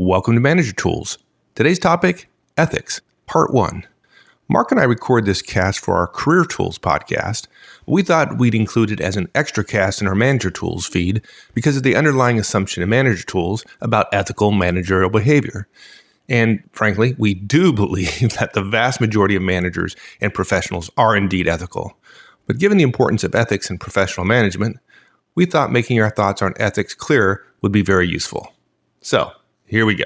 Welcome to Manager Tools. Today's topic, ethics, part 1. Mark and I record this cast for our Career Tools podcast. We thought we'd include it as an extra cast in our Manager Tools feed because of the underlying assumption in Manager Tools about ethical managerial behavior. And frankly, we do believe that the vast majority of managers and professionals are indeed ethical. But given the importance of ethics in professional management, we thought making our thoughts on ethics clearer would be very useful. So, here we go.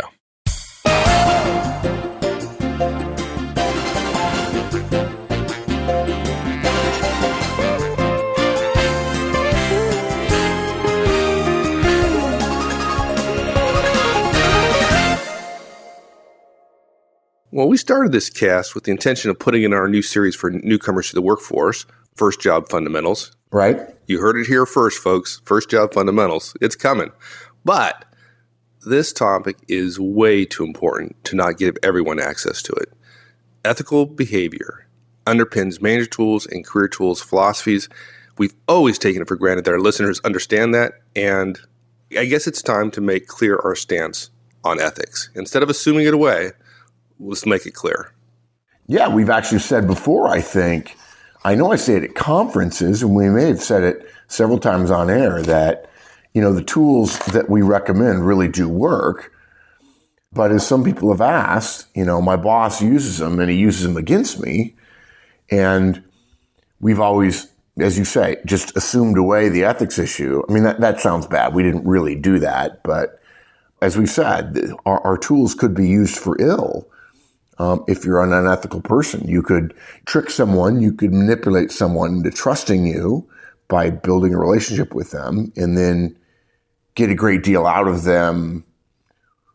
Well, we started this cast with the intention of putting in our new series for newcomers to the workforce, First Job Fundamentals. Right. You heard it here first, folks. First Job Fundamentals. It's coming. But this topic is way too important to not give everyone access to it. Ethical behavior underpins Manager Tools and Career Tools philosophies. We've always taken it for granted that our listeners understand that, and I guess it's time to make clear our stance on ethics. Instead of assuming it away, let's make it clear. Yeah, we've actually said before, I know I say it at conferences, and we may have said it several times on air, that the tools that we recommend really do work. But as some people have asked, my boss uses them and he uses them against me. And we've always, as you say, just assumed away the ethics issue. I mean, that sounds bad. We didn't really do that. But as we've said, our tools could be used for ill. If you're an unethical person, you could trick someone, you could manipulate someone into trusting you by building a relationship with them, and then get a great deal out of them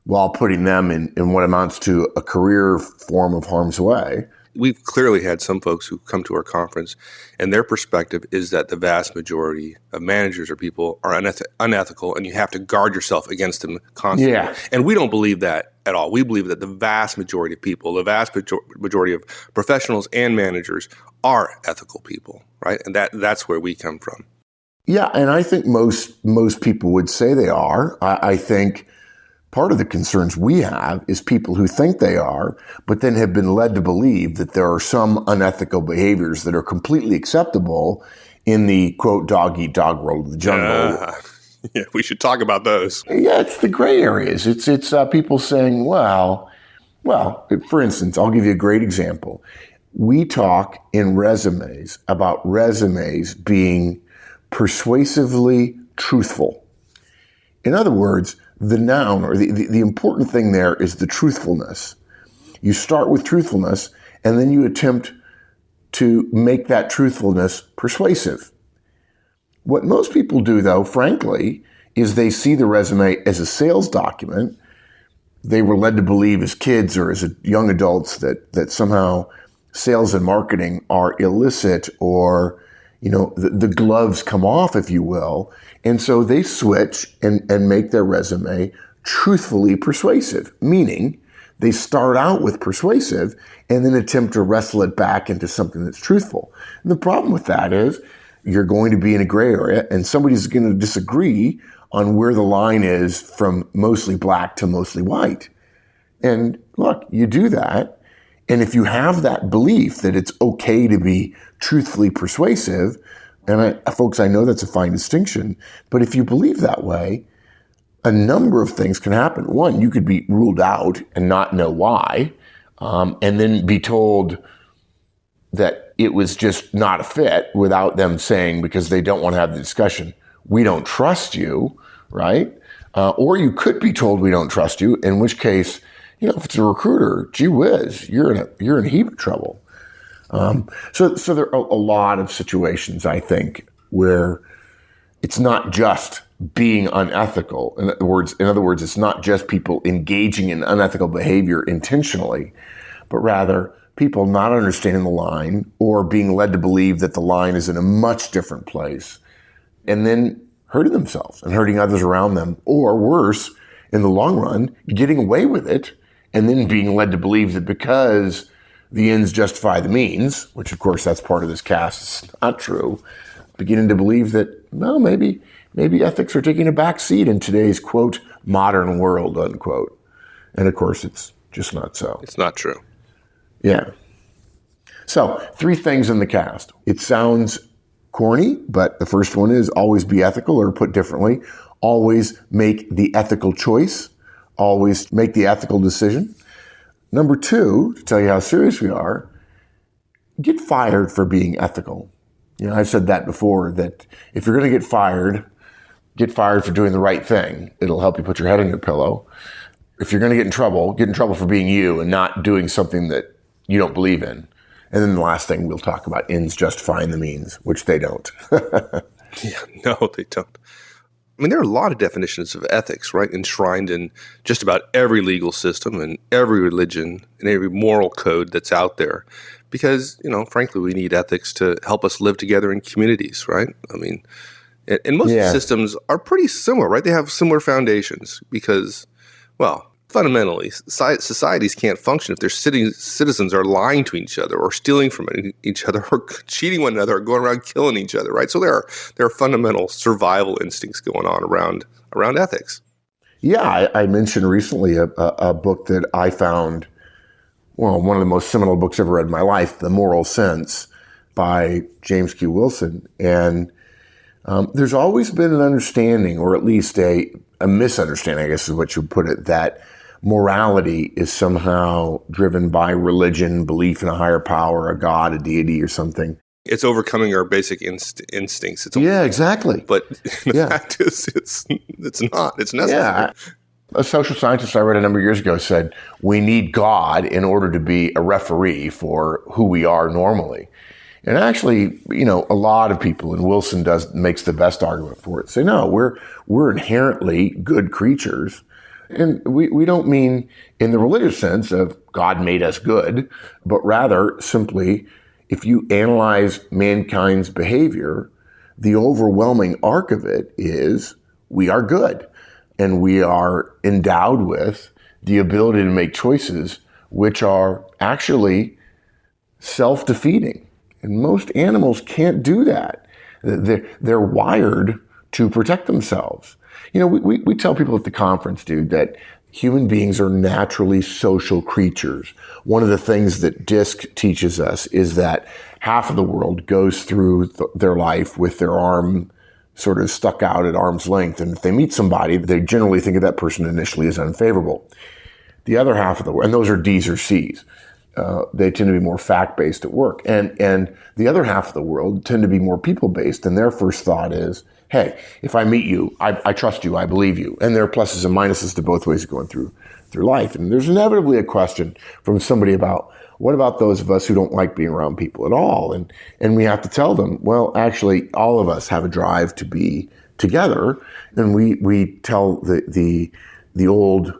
while putting them in what amounts to a career form of harm's way. We've clearly had some folks who come to our conference, and their perspective is that the vast majority of managers or people are unethical, and you have to guard yourself against them constantly. Yeah. And we don't believe that at all. We believe that the vast majority of people, the vast majority of professionals and managers are ethical people, right? And that's where we come from. Yeah, and I think most people would say they are. I think part of the concerns we have is people who think they are, but then have been led to believe that there are some unethical behaviors that are completely acceptable in the, quote, dog-eat-dog world of the jungle. Yeah, we should talk about those. Yeah, it's the gray areas. It's people saying, well, for instance, I'll give you a great example. We talk in resumes about resumes being persuasively truthful. In other words, the noun or the important thing there is the truthfulness. You start with truthfulness and then you attempt to make that truthfulness persuasive. What most people do, though, frankly, is they see the resume as a sales document. They were led to believe as kids or as young adults that somehow sales and marketing are illicit, or the gloves come off, if you will. And so they switch and make their resume truthfully persuasive, meaning they start out with persuasive and then attempt to wrestle it back into something that's truthful. And the problem with that is you're going to be in a gray area and somebody's going to disagree on where the line is from mostly black to mostly white. And look, you do that. And if you have that belief that it's okay to be truthfully persuasive, and folks, I know that's a fine distinction, but if you believe that way, a number of things can happen. One, you could be ruled out and not know why, and then be told that it was just not a fit without them saying, because they don't want to have the discussion, we don't trust you, right? Or you could be told we don't trust you, in which case, if it's a recruiter, gee whiz, you're in a heap of trouble. So there are a lot of situations, I think, where it's not just being unethical. In other words, it's not just people engaging in unethical behavior intentionally, but rather people not understanding the line or being led to believe that the line is in a much different place, and then hurting themselves and hurting others around them, or worse, in the long run, getting away with it and then being led to believe that because the ends justify the means, which of course that's part of this cast, is not true, beginning to believe that, well, maybe ethics are taking a back seat in today's, quote, modern world, unquote. And of course, it's just not so. It's not true. Yeah. So 3 things in the cast. It sounds corny, but the first one is always be ethical, or put differently, always make the ethical choice, always make the ethical decision. Number 2, to tell you how serious we are, get fired for being ethical. I've said that before, that if you're going to get fired for doing the right thing. It'll help you put your head on your pillow. If you're going to get in trouble for being you and not doing something that you don't believe in. And then the last thing we'll talk about, ends justifying the means, which they don't. Yeah, no, they don't. I mean, there are a lot of definitions of ethics, right, enshrined in just about every legal system and every religion and every moral code that's out there. Because, frankly, we need ethics to help us live together in communities, right? I mean, and most systems are pretty similar, right? They have similar foundations because, well, fundamentally, societies can't function if their citizens are lying to each other or stealing from each other or cheating one another or going around killing each other, right? So there are fundamental survival instincts going on around ethics. Yeah, I mentioned recently a book that I found, one of the most seminal books I've ever read in my life, The Moral Sense by James Q. Wilson. And there's always been an understanding, or at least a misunderstanding, I guess is what you would put it, that morality is somehow driven by religion, belief in a higher power, a god, a deity, or something. It's overcoming our basic instincts. Exactly. But the fact is, it's not. It's necessary. Yeah. A social scientist I read a number of years ago said, we need God in order to be a referee for who we are normally. And actually, a lot of people, and Wilson makes the best argument for it, say, no, we're inherently good creatures. And we don't mean in the religious sense of God made us good, but rather simply, if you analyze mankind's behavior, the overwhelming arc of it is we are good. And we are endowed with the ability to make choices which are actually self-defeating. And most animals can't do that. They're wired to protect themselves. We tell people at the conference, dude, that human beings are naturally social creatures. One of the things that DISC teaches us is that half of the world goes through their life with their arm sort of stuck out at arm's length. And if they meet somebody, they generally think of that person initially as unfavorable. The other half of the world, and those are D's or C's, they tend to be more fact-based at work. And the other half of the world tend to be more people-based. And their first thought is, hey, if I meet you, I trust you, I believe you. And there are pluses and minuses to both ways of going through life. And there's inevitably a question from somebody about, what about those of us who don't like being around people at all? And we have to tell them, well, actually, all of us have a drive to be together. And we tell the old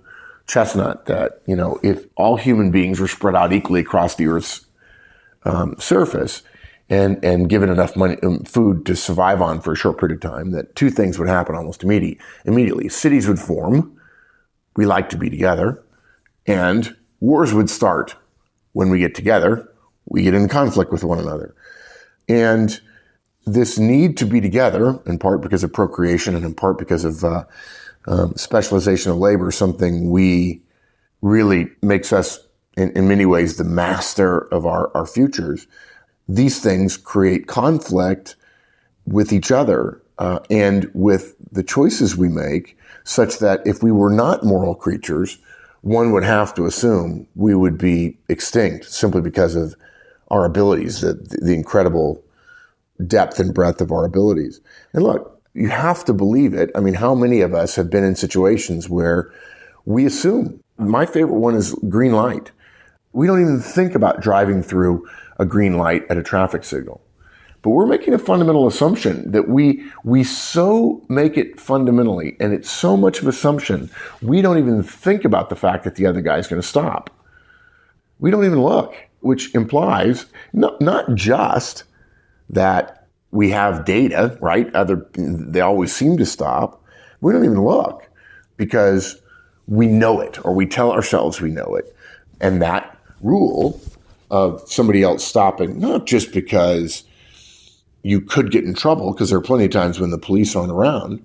chestnut that, if all human beings were spread out equally across the Earth's surface and given enough money, food to survive on for a short period of time, that 2 things would happen almost immediately. Cities would form. We like to be together. And wars would start. When we get together, we get in conflict with one another. And this need to be together, in part because of procreation and in part because of specialization of labor, something we really makes us, in many ways, the master of our futures. These things create conflict with each other and with the choices we make, such that if we were not moral creatures, one would have to assume we would be extinct simply because of our abilities, the incredible depth and breadth of our abilities. And look, you have to believe it. I mean, how many of us have been in situations where we assume? My favorite one is green light. We don't even think about driving through a green light at a traffic signal. But we're making a fundamental assumption that we so make it fundamentally, and it's so much of an assumption, we don't even think about the fact that the other guy's going to stop. We don't even look, which implies not just that we have data, right? They always seem to stop. We don't even look because we know it, or we tell ourselves we know it. And that rule of somebody else stopping, not just because you could get in trouble, because there are plenty of times when the police aren't around,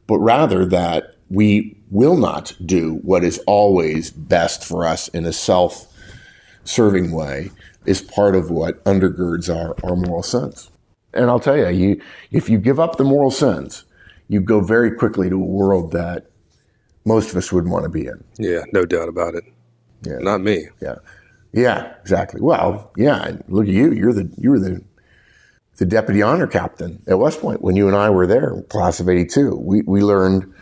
but rather that we will not do what is always best for us in a self-serving way is part of what undergirds our moral sense. And I'll tell you, if you give up the moral sense, you go very quickly to a world that most of us wouldn't want to be in. Yeah, no doubt about it. Yeah. Not me. Yeah, exactly. Well, yeah, look at you. You were the deputy honor captain at West Point when you and I were there, class of 82. We learned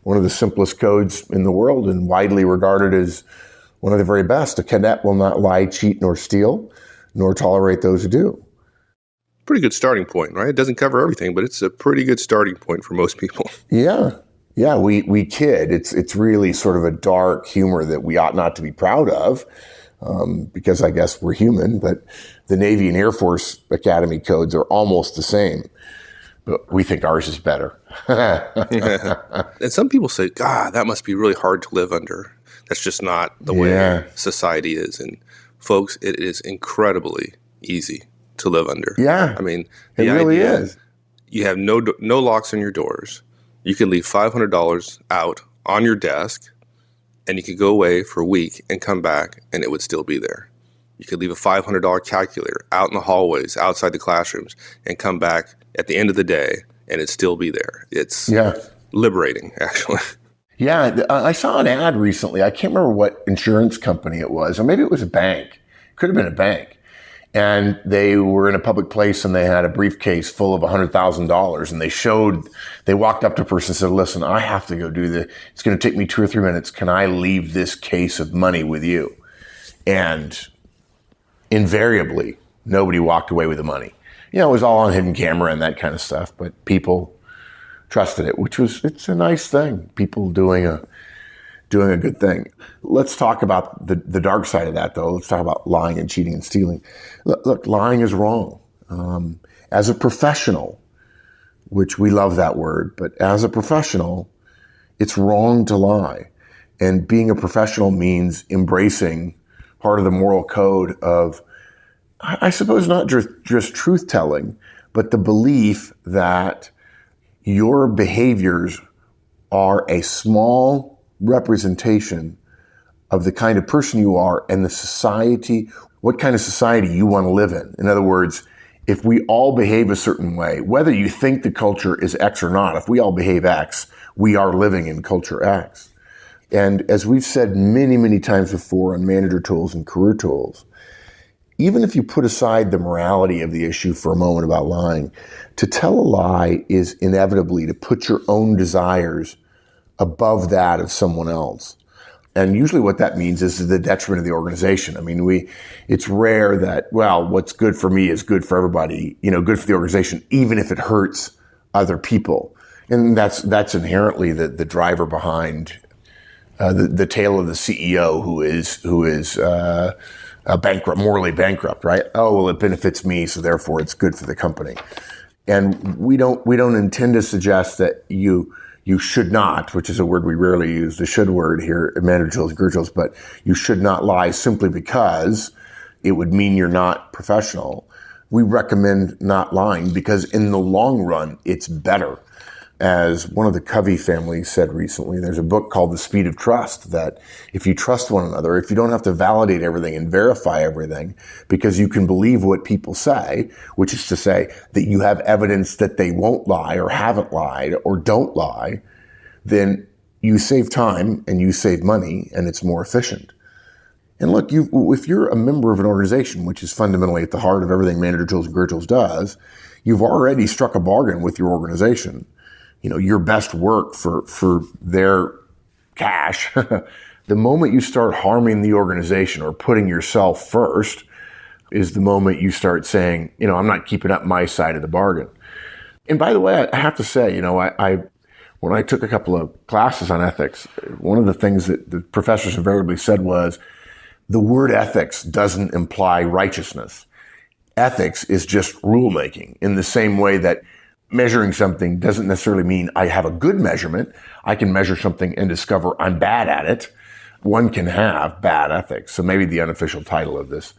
one of the simplest codes in the world and widely regarded as one of the very best. A cadet will not lie, cheat, nor steal, nor tolerate those who do. Pretty good starting point, right? It doesn't cover everything, but it's a pretty good starting point for most people. Yeah, we kid. It's really sort of a dark humor that we ought not to be proud of, because I guess we're human, but the Navy and Air Force Academy codes are almost the same. But we think ours is better. And some people say, God, that must be really hard to live under. That's just not the way society is. And folks, it is incredibly easy to live under. Yeah. I mean, it really is. You have no locks on your doors. You can leave $500 out on your desk, and you could go away for a week and come back, and it would still be there. You could leave a $500 calculator out in the hallways, outside the classrooms, and come back at the end of the day, and it'd still be there. It's liberating, actually. Yeah, I saw an ad recently. I can't remember what insurance company it was, or maybe it was a bank. Could have been a bank. And they were in a public place and they had a briefcase full of $100,000. And they walked up to a person and said, listen, I have to go do this. It's going to take me 2 or 3 minutes. Can I leave this case of money with you? And invariably, nobody walked away with the money. You know, it was all on hidden camera and that kind of stuff, but people trusted it, it's a nice thing. People doing a good thing. Let's talk about the dark side of that, though. Let's talk about lying and cheating and stealing. Look, lying is wrong. As a professional, which we love that word, but as a professional, it's wrong to lie. And being a professional means embracing part of the moral code of, I suppose, not just truth-telling, but the belief that your behaviors are a small representation of the kind of person you are and the society, what kind of society you want to live in. In other words, if we all behave a certain way, whether you think the culture is X or not, if we all behave X, we are living in culture X. And as we've said many, many times before on Manager Tools and Career Tools, even if you put aside the morality of the issue for a moment about lying, to tell a lie is inevitably to put your own desires above that of someone else. And usually what that means is to the detriment of the organization. I mean, it's rare that, well, what's good for me is good for everybody, good for the organization, even if it hurts other people. And that's inherently the driver behind the tale of the CEO who is bankrupt, morally bankrupt, right? Oh, well, it benefits me, so therefore it's good for the company. And we don't intend to suggest that you should not, which is a word we rarely use, the should word here at Manager Tools and Career Tools, but you should not lie simply because it would mean you're not professional. We recommend not lying because in the long run, it's better. As one of the Covey family said recently, there's a book called The Speed of Trust, that if you trust one another, if you don't have to validate everything and verify everything, because you can believe what people say, which is to say that you have evidence that they won't lie or haven't lied or don't lie, then you save time and you save money and it's more efficient. And look, if you're a member of an organization, which is fundamentally at the heart of everything Manager Tools and Career Tools does, you've already struck a bargain with your organization. Your best work for their cash. The moment you start harming the organization or putting yourself first is the moment you start saying, I'm not keeping up my side of the bargain. And by the way, I have to say, when I took a couple of classes on ethics, one of the things that the professors invariably said was, the word ethics doesn't imply righteousness. Ethics is just rulemaking in the same way that measuring something doesn't necessarily mean I have a good measurement. I can measure something and discover I'm bad at it. One can have bad ethics. So maybe the unofficial title of this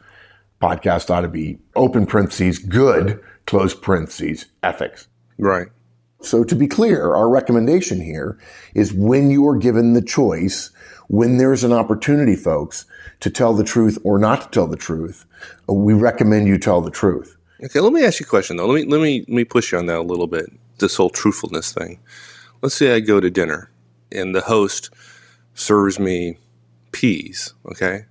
podcast ought to be open parentheses, good, close parentheses, ethics. Right. So to be clear, our recommendation here is when you are given the choice, when there's an opportunity, folks, to tell the truth or not to tell the truth, we recommend you tell the truth. Okay, let me ask you a question, though. Let me push you on that a little bit, this whole truthfulness thing. Let's say I go to dinner, and the host serves me peas, okay?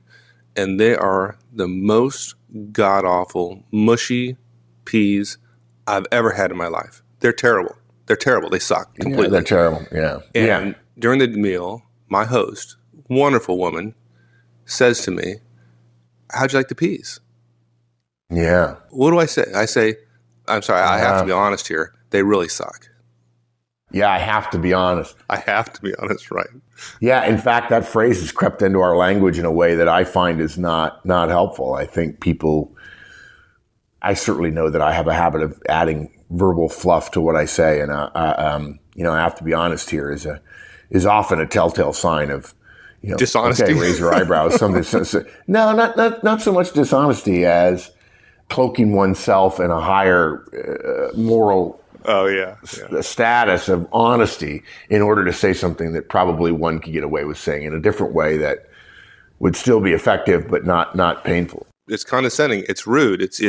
And they are the most god-awful, mushy peas I've ever had in my life. They're terrible. They're terrible. They suck completely. Yeah, they're terrible, yeah. And during the meal, my host, wonderful woman, says to me, how'd you like the peas? Yeah. What do I say? I say, I'm sorry, I have to be honest here. They really suck. Yeah, I have to be honest. I have to be honest, right? Yeah, in fact, that phrase has crept into our language in a way that I find is not helpful. I think I certainly know that I have a habit of adding verbal fluff to what I say, and I have to be honest here is often a telltale sign of dishonesty. Okay, raise your eyebrows. No, not so much dishonesty as cloaking oneself in a higher moral status of honesty in order to say something that probably one could get away with saying in a different way that would still be effective but not painful. It's condescending. It's rude. It's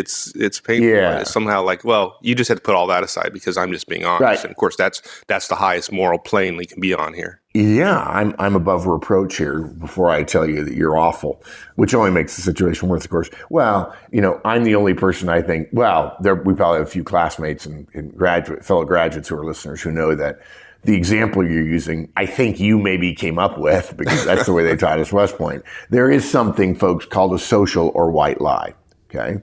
painful. Yeah. It's somehow like, well, you just had to put all that aside because I'm just being honest. Right. And of course, that's the highest moral plane we can be on here. Yeah, I'm above reproach here before I tell you that you're awful, which only makes the situation worse, of course. Well, I'm the only person I think, we probably have a few classmates and fellow graduates who are listeners who know that the example you're using, I think you maybe came up with because that's the way they taught us West Point. There is something, folks, called a social or white lie, okay?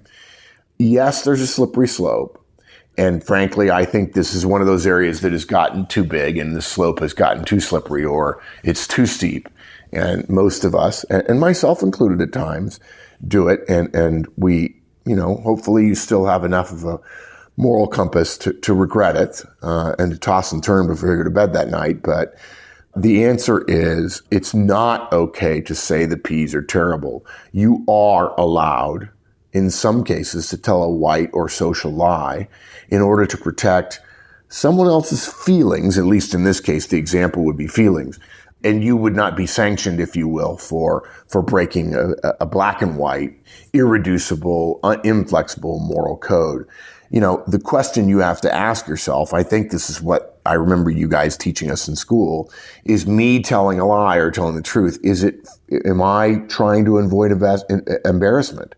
Yes, there's a slippery slope. And frankly, I think this is one of those areas that has gotten too big and the slope has gotten too slippery or it's too steep. And most of us, and myself included at times, do it. And we, hopefully you still have enough of a moral compass to regret it and to toss and turn before you go to bed that night. But the answer is it's not okay to say the peas are terrible. You are allowed, in some cases, to tell a white or social lie in order to protect someone else's feelings. At least in this case, the example would be feelings. And you would not be sanctioned, if you will, for breaking a black and white, irreducible, inflexible moral code. The question you have to ask yourself, I think this is what I remember you guys teaching us in school, is me telling a lie or telling the truth? Am I trying to avoid embarrassment?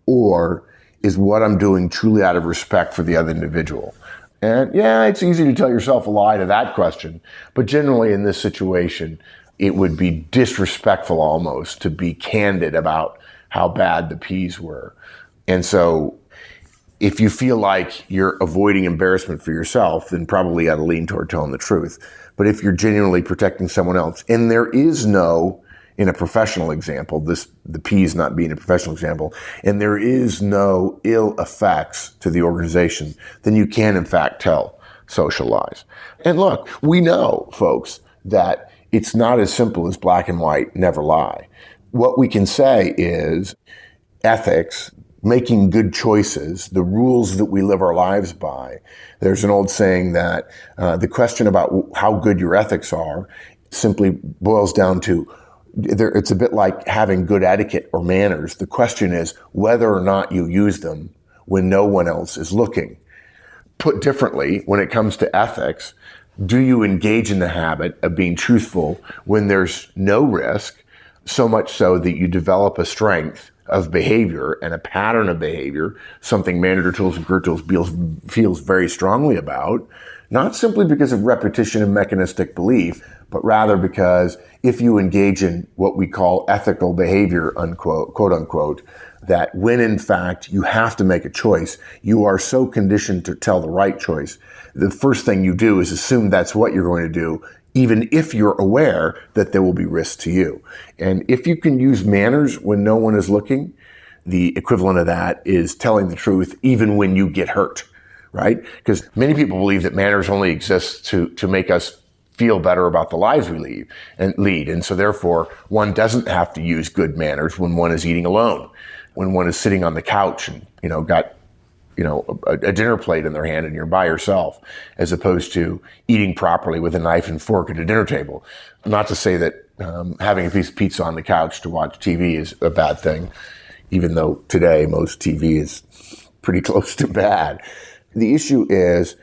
Or is what I'm doing truly out of respect for the other individual? And yeah, it's easy to tell yourself a lie to that question. But generally in this situation, it would be disrespectful almost to be candid about how bad the peas were. And so if you feel like you're avoiding embarrassment for yourself, then probably you ought to lean toward telling the truth. But if you're genuinely protecting someone else, and there is no, in a professional example, the peas not being a professional example, and there is no ill effects to the organization, then you can in fact tell social lies. And look, we know, folks, that it's not as simple as black and white, never lie. What we can say is ethics, making good choices, the rules that we live our lives by. There's an old saying that the question about how good your ethics are simply boils down to it's a bit like having good etiquette or manners. The question is whether or not you use them when no one else is looking. Put differently, when it comes to ethics, do you engage in the habit of being truthful when there's no risk, so much so that you develop a strength of behavior and a pattern of behavior, something Manager Tools and Career Tools feels very strongly about, not simply because of repetition and mechanistic belief, but rather because if you engage in what we call ethical behavior, unquote, quote unquote, that when in fact you have to make a choice, you are so conditioned to tell the right choice, the first thing you do is assume that's what you're going to do, even if you're aware that there will be risk to you. And if you can use manners when no one is looking, the equivalent of that is telling the truth even when you get hurt, right? Because many people believe that manners only exist to make us feel better about the lives we lead. And so therefore, one doesn't have to use good manners when one is eating alone, when one is sitting on the couch and, got a dinner plate in their hand and you're by yourself, as opposed to eating properly with a knife and fork at a dinner table. Not to say that having a piece of pizza on the couch to watch TV is a bad thing, even though today most TV is pretty close to bad. The issue is,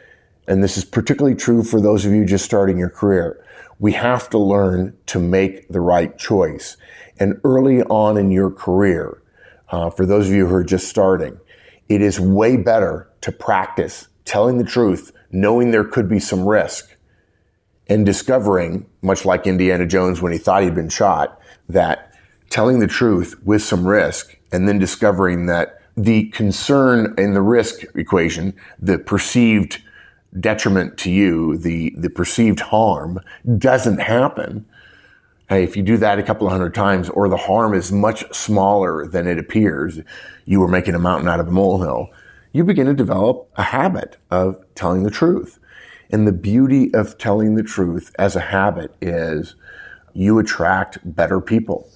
and this is particularly true for those of you just starting your career, we have to learn to make the right choice. And early on in your career, for those of you who are just starting, it is way better to practice telling the truth, knowing there could be some risk, and discovering, much like Indiana Jones when he thought he'd been shot, that telling the truth with some risk, and then discovering that the concern in the risk equation, the perceived detriment to you, the perceived harm, doesn't happen. Hey, if you do that a couple of hundred times, or the harm is much smaller than it appears, you were making a mountain out of a molehill, you begin to develop a habit of telling the truth. And the beauty of telling the truth as a habit is you attract better people.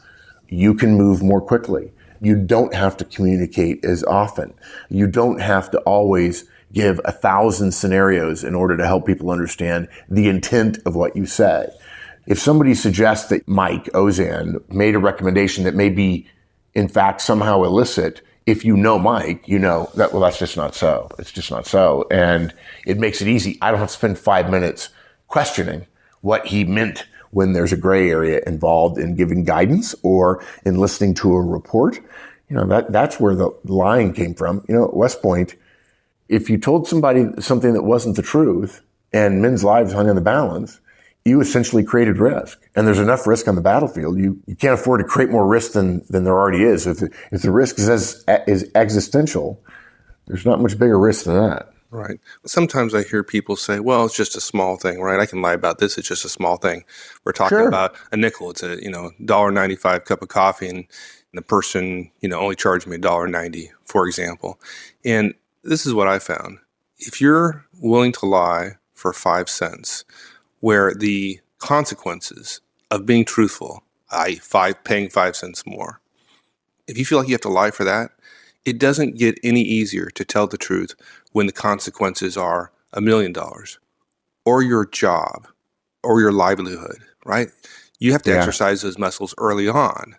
You can move more quickly. You don't have to communicate as often. You don't have to always give 1,000 scenarios in order to help people understand the intent of what you say. If somebody suggests that Mike Ozan made a recommendation that may be, in fact, somehow illicit, if you know Mike, you know that, well, that's just not so. It's just not so. And it makes it easy. I don't have to spend 5 minutes questioning what he meant when there's a gray area involved in giving guidance or in listening to a report. That's where the lying came from. At West Point, if you told somebody something that wasn't the truth and men's lives hung in the balance, you essentially created risk. And there's enough risk on the battlefield. You can't afford to create more risk than there already is. If the risk is existential, there's not much bigger risk than that. Right. Sometimes I hear people say, well, it's just a small thing, right? I can lie about this. It's just a small thing. We're talking about a nickel. It's a, $1.95 cup of coffee, and the person, only charged me $1.90, for example. And this is what I found. If you're willing to lie for 5 cents, where the consequences of being truthful, i.e. paying 5 cents more, if you feel like you have to lie for that, it doesn't get any easier to tell the truth when the consequences are $1 million or your job or your livelihood, right? You have to exercise those muscles early on.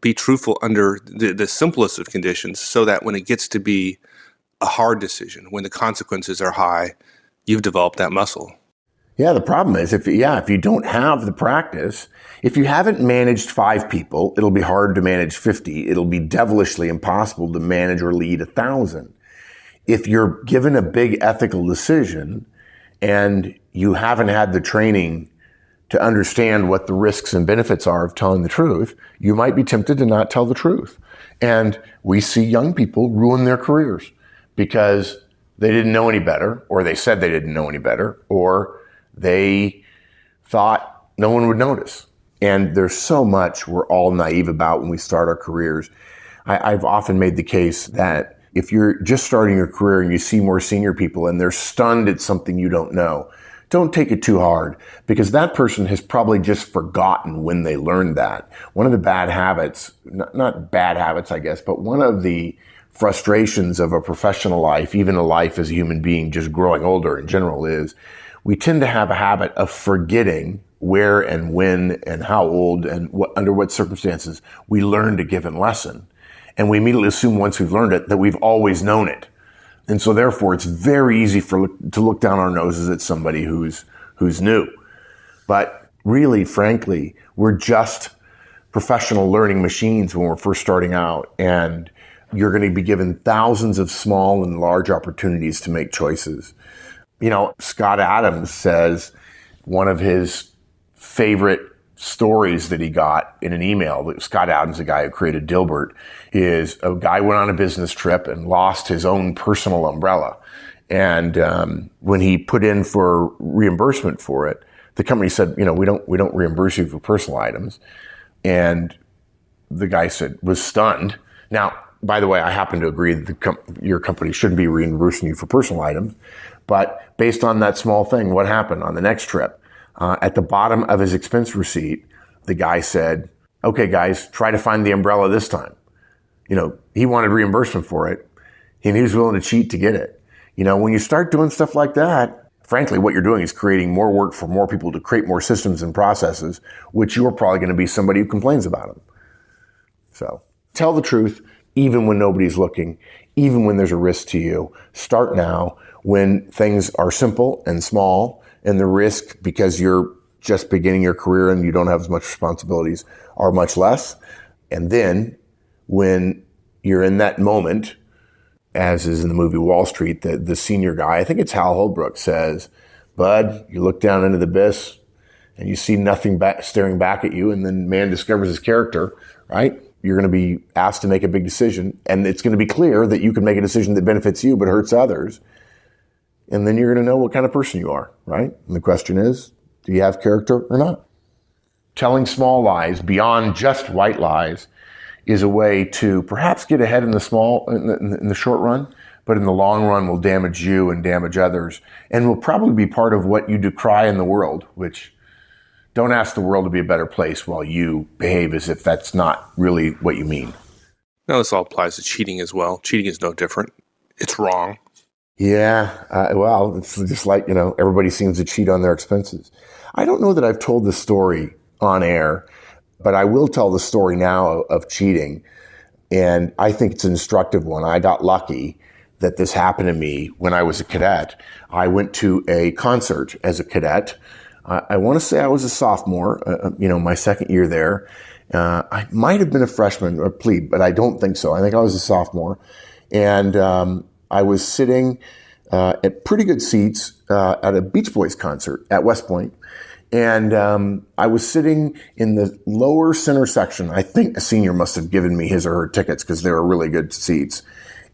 Be truthful under the simplest of conditions so that when it gets to be a hard decision, when the consequences are high, you've developed that muscle. Yeah, the problem is if you don't have the practice, if you haven't managed 5 people, it'll be hard to manage 50. It'll be devilishly impossible to manage or lead 1,000. If you're given a big ethical decision and you haven't had the training to understand what the risks and benefits are of telling the truth, you might be tempted to not tell the truth. And we see young people ruin their careers because they didn't know any better, or they said they didn't know any better, or they thought no one would notice. And there's so much we're all naive about when we start our careers. I've often made the case that if you're just starting your career and you see more senior people and they're stunned at something you don't know, don't take it too hard, because that person has probably just forgotten when they learned that. One of the bad habits, not bad habits, I guess, but one of the frustrations of a professional life, even a life as a human being just growing older in general, is we tend to have a habit of forgetting where and when and how old and under what circumstances we learned a given lesson. And we immediately assume once we've learned it that we've always known it. And so therefore it's very easy to look down our noses at somebody who's new. But really, frankly, we're just professional learning machines when we're first starting out. And you're going to be given thousands of small and large opportunities to make choices. Scott Adams says one of his favorite stories that he got in an email, Scott Adams, the guy who created Dilbert, is a guy went on a business trip and lost his own personal umbrella. And when he put in for reimbursement for it, the company said, we don't reimburse you for personal items. And the guy was stunned. Now, by the way, I happen to agree that your company shouldn't be reimbursing you for personal items. But based on that small thing, what happened on the next trip? At the bottom of his expense receipt, the guy said, okay, guys, try to find the umbrella this time. He wanted reimbursement for it. and he was willing to cheat to get it. When you start doing stuff like that, frankly, what you're doing is creating more work for more people to create more systems and processes, which you're probably going to be somebody who complains about them. So tell the truth, even when nobody's looking, even when there's a risk to you. Start now when things are simple and small, and the risk, because you're just beginning your career and you don't have as much responsibilities, are much less. And then when you're in that moment, as is in the movie Wall Street, the senior guy, I think it's Hal Holbrook, says, "Bud, you look down into the abyss and you see nothing staring back at you, and then man discovers his character," right? You're going to be asked to make a big decision, and it's going to be clear that you can make a decision that benefits you but hurts others. And then you're going to know what kind of person you are, right? And the question is, do you have character or not? Telling small lies beyond just white lies is a way to perhaps get ahead in the short run, but in the long run will damage you and damage others, and will probably be part of what you decry in the world, which don't ask the world to be a better place while you behave as if that's not really what you mean. Now, this all applies to cheating as well. Cheating is no different. It's wrong. Yeah, well, it's just like, everybody seems to cheat on their expenses. I don't know that I've told this story on air, but I will tell the story now of cheating, and I think it's an instructive one. I got lucky that this happened to me when I was a cadet. I went to a concert as a cadet. I want to say I was a sophomore, my second year there. I might have been a freshman or plebe, but I don't think so. I think I was a sophomore. And I was sitting at pretty good seats at a Beach Boys concert at West Point. And I was sitting in the lower center section. I think a senior must have given me his or her tickets because they were really good seats.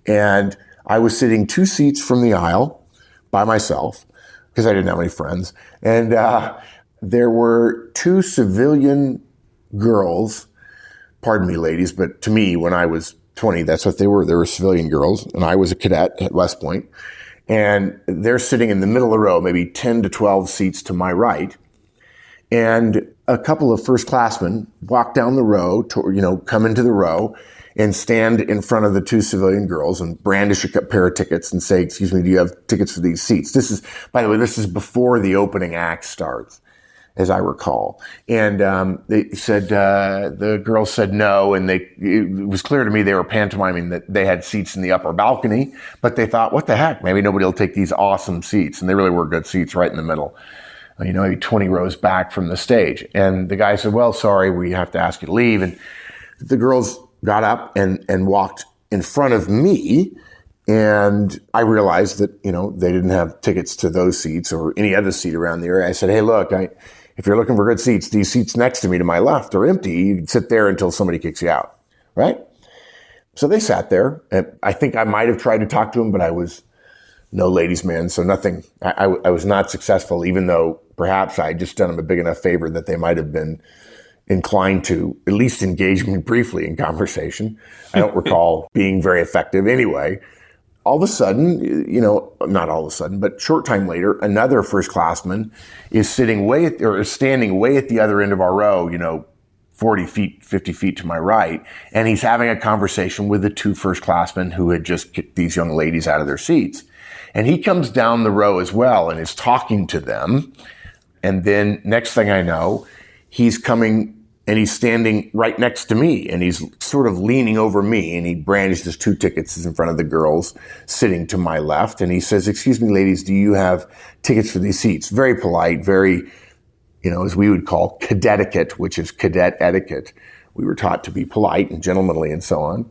And I was sitting 2 seats from the aisle by myself because I didn't have any friends. And there were 2 civilian girls, pardon me, ladies, but to me, when I was 20, that's what they were. They were civilian girls, and I was a cadet at West Point. And they're sitting in the middle of the row, maybe 10 to 12 seats to my right. And a couple of firstclassmen walk down the row, come into the row and stand in front of the 2 civilian girls and brandish a pair of tickets and say, "Excuse me, do you have tickets for these seats?" This is, by the way, before the opening act starts, as I recall. And they said, the girls said no, and it was clear to me they were pantomiming that they had seats in the upper balcony, but they thought, what the heck, maybe nobody will take these awesome seats. And they really were good seats right in the middle, maybe 20 rows back from the stage. And the guy said, "Well, sorry, we have to ask you to leave." And the girls got up and walked in front of me. And I realized that, they didn't have tickets to those seats or any other seat around the area. I said, "Hey, look, if you're looking for good seats, these seats next to me to my left are empty. You can sit there until somebody kicks you out." Right? So they sat there. And I think I might have tried to talk to them, but I was no ladies' man. So nothing, I was not successful, even though perhaps I had just done them a big enough favor that they might have been inclined to at least engage me briefly in conversation. I don't recall being very effective anyway. All of a sudden, not all of a sudden, but short time later, another firstclassman is standing way at the other end of our row, 40 feet, 50 feet to my right. And he's having a conversation with the 2 firstclassmen who had just kicked these young ladies out of their seats. And he comes down the row as well and is talking to them. And then next thing I know, he's coming and he's standing right next to me, and he's sort of leaning over me, and he brandished his 2 tickets in front of the girls sitting to my left. And he says, "Excuse me, ladies, do you have tickets for these seats?" Very polite, very, as we would call cadet etiquette, which is cadet etiquette. We were taught to be polite and gentlemanly and so on.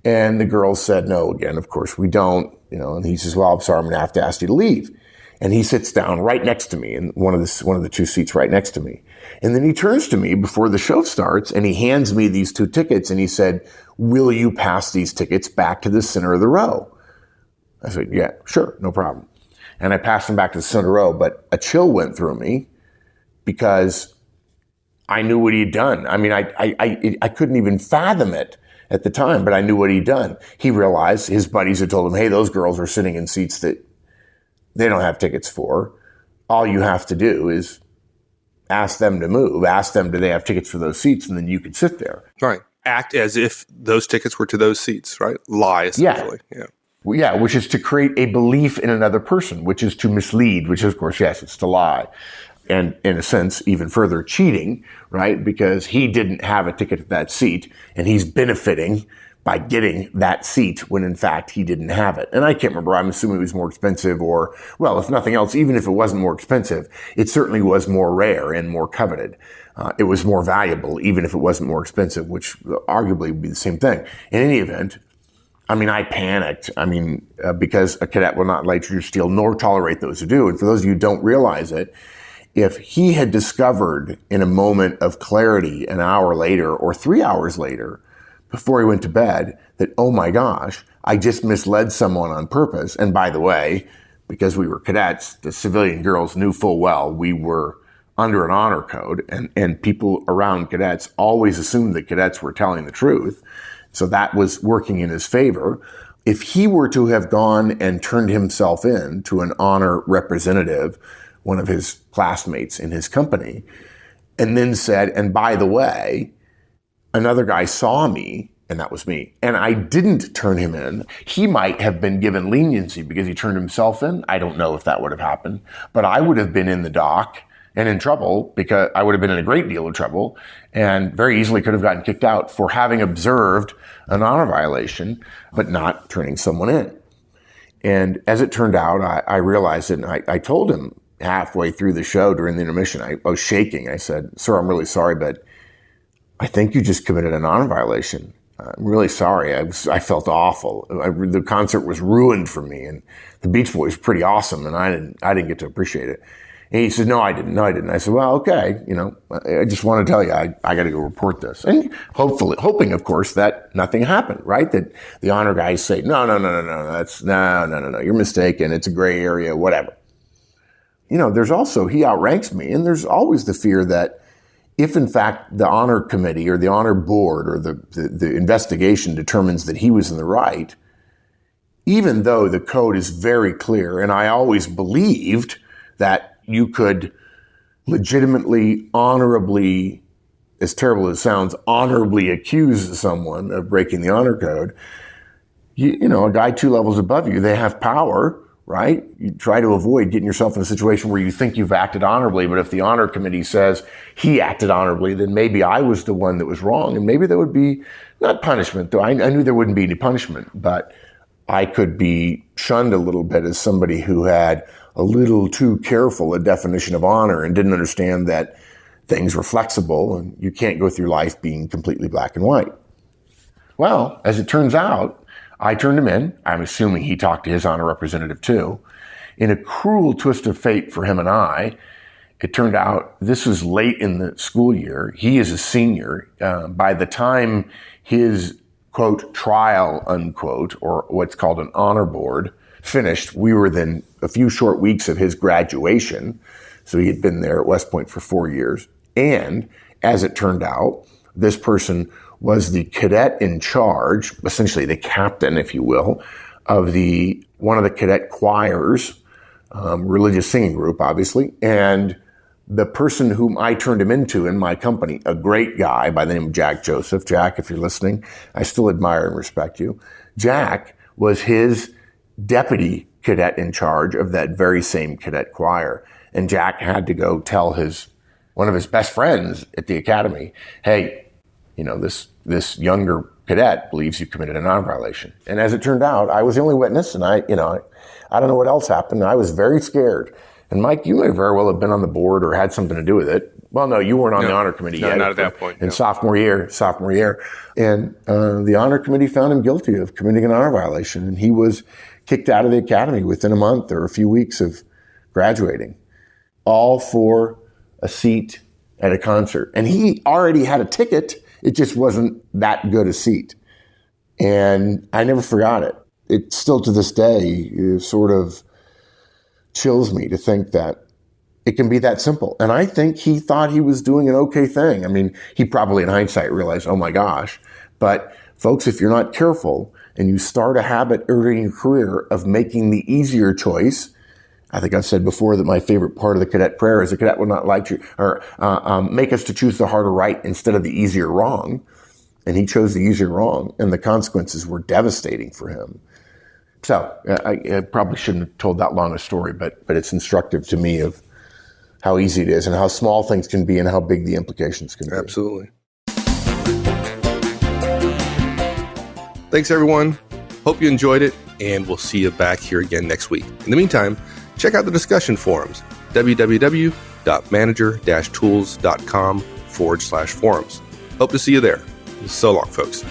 And the girls said, "No, again, of course we don't," and he says, "Well, I'm sorry, I'm going to have to ask you to leave." And he sits down right next to me in one of the 2 seats right next to me. And then he turns to me before the show starts and he hands me these 2 tickets and he said, "Will you pass these tickets back to the center of the row?" I said, "Yeah, sure, no problem." And I passed them back to the center row, but a chill went through me because I knew what he'd done. I mean, I couldn't even fathom it at the time, but I knew what he'd done. He realized his buddies had told him, "Hey, those girls are sitting in seats that they don't have tickets for. All you have to do is ask them to move. Ask them, do they have tickets for those seats? And then you could sit there." Right. Act as if those tickets were to those seats, right? Lie, essentially. Yeah. Yeah, which is to create a belief in another person, which is to mislead, which is, of course, yes, it's to lie. And in a sense, even further cheating, right? Because he didn't have a ticket to that seat and he's benefiting by getting that seat when in fact he didn't have it. And I can't remember, I'm assuming it was more expensive or, well, if nothing else, even if it wasn't more expensive, it certainly was more rare and more coveted. It was more valuable, even if it wasn't more expensive, which arguably would be the same thing. In any event, I panicked. Because a cadet will not let you steal nor tolerate those who do. And for those of you who don't realize it, if he had discovered in a moment of clarity an hour later or 3 hours later, before he went to bed, that, oh my gosh, I just misled someone on purpose. And by the way, because we were cadets, the civilian girls knew full well we were under an honor code, and people around cadets always assumed that cadets were telling the truth. So that was working in his favor. If he were to have gone and turned himself in to an honor representative, one of his classmates in his company, and then said, and by the way, another guy saw me, and that was me, and I didn't turn him in, he might have been given leniency because he turned himself in. I don't know if that would have happened, but I would have been in the dock and in trouble, because I would have been in a great deal of trouble and very easily could have gotten kicked out for having observed an honor violation, but not turning someone in. And as it turned out, I realized it, and I told him halfway through the show during the intermission, I was shaking. I said, "Sir, I'm really sorry, but I think you just committed an honor violation. I'm really sorry. I felt awful. The concert was ruined for me, and the Beach Boys were pretty awesome, and I didn't get to appreciate it." And he said, No, I didn't. I said, well, okay. I just want to tell you, I got to go report this. And hoping, of course, that nothing happened, right? That the honor guys say, no, you're mistaken. It's a gray area, whatever. There's also, he outranks me, and there's always the fear that if in fact the honor committee or the honor board or the investigation determines that he was in the right, even though the code is very clear, and I always believed that you could legitimately, honorably, as terrible as it sounds, honorably accuse someone of breaking the honor code. A guy 2 levels above you, they have power, right? You try to avoid getting yourself in a situation where you think you've acted honorably, but if the honor committee says he acted honorably, then maybe I was the one that was wrong, and maybe there would be, not punishment, though I knew there wouldn't be any punishment, but I could be shunned a little bit as somebody who had a little too careful a definition of honor and didn't understand that things were flexible and you can't go through life being completely black and white. Well, as it turns out, I turned him in. I'm assuming he talked to his honor representative too. In a cruel twist of fate for him and I, it turned out this was late in the school year. He is a senior. By the time his, quote, trial, unquote, or what's called an honor board finished, we were then a few short weeks of his graduation. So he had been there at West Point for 4 years. And as it turned out, this person was the cadet in charge, essentially the captain, if you will, of one of the cadet choirs, religious singing group, obviously. And the person whom I turned him into in my company, a great guy by the name of Jack Joseph. Jack, if you're listening, I still admire and respect you. Jack was his deputy cadet in charge of that very same cadet choir. And Jack had to go tell one of his best friends at the academy, hey, this younger cadet believes you committed an honor violation. And as it turned out, I was the only witness, and I don't know what else happened. I was very scared. And Mike, you may very well have been on the board or had something to do with it. Well, no, you weren't on the honor committee yet. Not at that point. In sophomore year. And the honor committee found him guilty of committing an honor violation. And he was kicked out of the academy within a month or a few weeks of graduating, all for a seat at a concert. And he already had a ticket. It just wasn't that good a seat. And I never forgot it. It still to this day sort of chills me to think that it can be that simple. And I think he thought he was doing an okay thing. I mean, he probably in hindsight realized, oh my gosh. But folks, if you're not careful and you start a habit early in your career of making the easier choice, I think I've said before that my favorite part of the cadet prayer is the cadet will not like you or make us to choose the harder right instead of the easier wrong. And he chose the easier wrong, and the consequences were devastating for him. So I probably shouldn't have told that long a story, but it's instructive to me of how easy it is and how small things can be and how big the implications can be. Absolutely. Thanks, everyone. Hope you enjoyed it, and we'll see you back here again next week. In the meantime, check out the discussion forums, www.manager-tools.com/forums. Hope to see you there. So long, folks.